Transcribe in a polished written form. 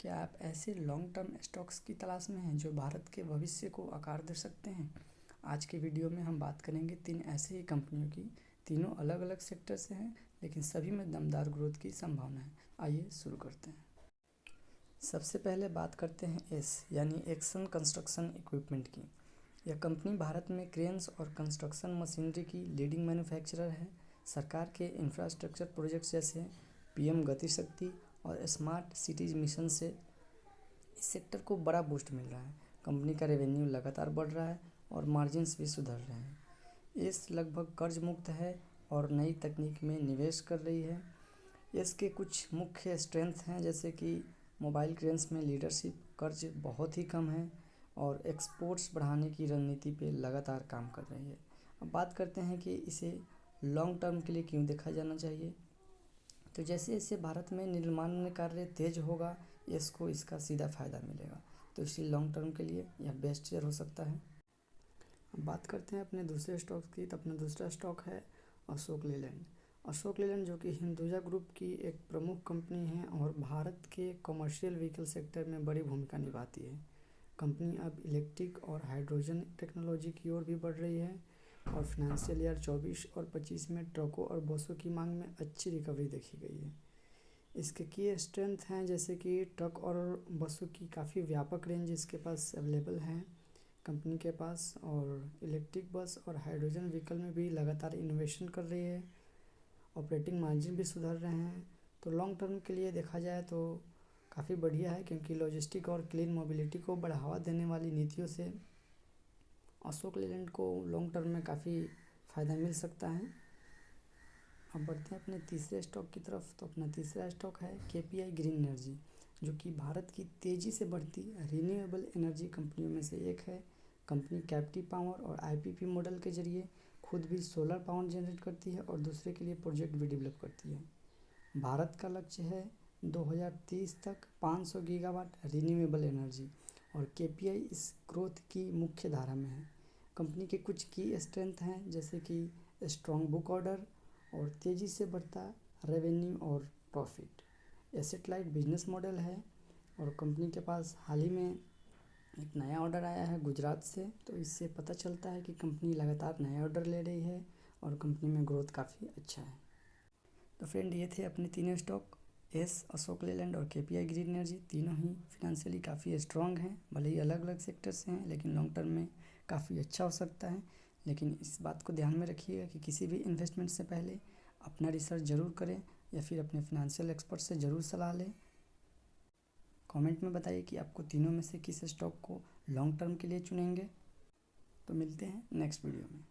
क्या आप ऐसे लॉन्ग टर्म स्टॉक्स की तलाश में हैं जो भारत के भविष्य को आकार दे सकते हैं? आज के वीडियो में हम बात करेंगे 3 ऐसे ही कंपनियों की। तीनों अलग अलग सेक्टर से हैं, लेकिन सभी में दमदार ग्रोथ की संभावना है। आइए शुरू करते हैं। सबसे पहले बात करते हैं एस यानी एक्सन कंस्ट्रक्शन इक्विपमेंट की। यह कंपनी भारत में क्रेन्स और कंस्ट्रक्शन मशीनरी की लीडिंग मैन्युफैक्चरर है। सरकार के इंफ्रास्ट्रक्चर प्रोजेक्ट्स जैसे पीएम गति शक्ति और स्मार्ट सिटीज मिशन से इस सेक्टर को बड़ा बूस्ट मिल रहा है। कंपनी का रेवेन्यू लगातार बढ़ रहा है और मार्जिन्स भी सुधर रहे हैं। इस लगभग कर्ज मुक्त है और नई तकनीक में निवेश कर रही है। इसके कुछ मुख्य स्ट्रेंथ हैं, जैसे कि मोबाइल क्रेन्स में लीडरशिप, कर्ज बहुत ही कम है और एक्सपोर्ट्स बढ़ाने की रणनीति पे लगातार काम कर रही है। अब बात करते हैं कि इसे लॉन्ग टर्म के लिए क्यों देखा जाना चाहिए। तो जैसे जैसे भारत में निर्माण कार्य तेज होगा, इसको इसका सीधा फ़ायदा मिलेगा, तो इसी लॉन्ग टर्म के लिए यह बेस्ट शेयर हो सकता है। अब बात करते हैं अपने दूसरे स्टॉक की। तो अपना दूसरा स्टॉक है अशोक लेलैंड। अशोक लेलैंड जो कि हिंदुजा ग्रुप की एक प्रमुख कंपनी है और भारत के कमर्शियल व्हीकल सेक्टर में बड़ी भूमिका निभाती है। कंपनी अब इलेक्ट्रिक और हाइड्रोजन टेक्नोलॉजी की ओर भी बढ़ रही है और फिनंशियल ईयर 24 और 25 में ट्रकों और बसों की मांग में अच्छी रिकवरी देखी गई है। इसके की स्ट्रेंथ हैं, जैसे कि ट्रक और बसों की काफ़ी व्यापक रेंज इसके पास अवेलेबल है कंपनी के पास, और इलेक्ट्रिक बस और हाइड्रोजन व्हीकल में भी लगातार इनोवेशन कर रही है। ऑपरेटिंग मार्जिन भी सुधर रहे हैं। तो लॉन्ग टर्म के लिए देखा जाए तो काफ़ी बढ़िया है, क्योंकि लॉजिस्टिक और क्लीन मोबिलिटी को बढ़ावा देने वाली नीतियों से अशोक लेलैंड को लॉन्ग टर्म में काफ़ी फ़ायदा मिल सकता है। अब बढ़ते हैं अपने तीसरे स्टॉक की तरफ। तो अपना तीसरा स्टॉक है केपीआई ग्रीन एनर्जी, जो कि भारत की तेज़ी से बढ़ती रिन्यूएबल एनर्जी कंपनियों में से एक है। कंपनी कैप्टिव पावर और आईपीपी मॉडल के जरिए खुद भी सोलर पावर जनरेट करती है और दूसरे के लिए प्रोजेक्ट भी डेवलप करती है। भारत का लक्ष्य है 2030 तक 500 गीगावाट रिन्यूएबल एनर्जी, और केपीआई इस ग्रोथ की मुख्य धारा में है। कंपनी के कुछ की स्ट्रेंथ हैं, जैसे कि स्ट्रॉन्ग बुक ऑर्डर और तेज़ी से बढ़ता रेवेन्यू और profit. Asset light business model है और कंपनी के पास हाल ही में एक नया ऑर्डर आया है गुजरात से, तो इससे पता चलता है कि कंपनी लगातार नए ऑर्डर ले रही है और कंपनी में ग्रोथ काफ़ी अच्छा है। तो फ्रेंड, ये थे अपने तीनों स्टॉक, एस, अशोक लेलैंड और केपीआई ग्रीन एनर्जी। तीनों ही फिनेंशियली काफ़ी स्ट्रॉन्ग हैं, भले ही अलग अलग सेक्टर से हैं, लेकिन लॉन्ग टर्म में काफ़ी अच्छा हो सकता है। लेकिन इस बात को ध्यान में रखिएगा कि किसी भी इन्वेस्टमेंट से पहले अपना रिसर्च ज़रूर करें या फिर अपने फिनेंशियल एक्सपर्ट से ज़रूर सलाह लें। कमेंट में बताइए कि आपको तीनों में से किस स्टॉक को लॉन्ग टर्म के लिए चुनेंगे। तो मिलते हैं नेक्स्ट वीडियो में।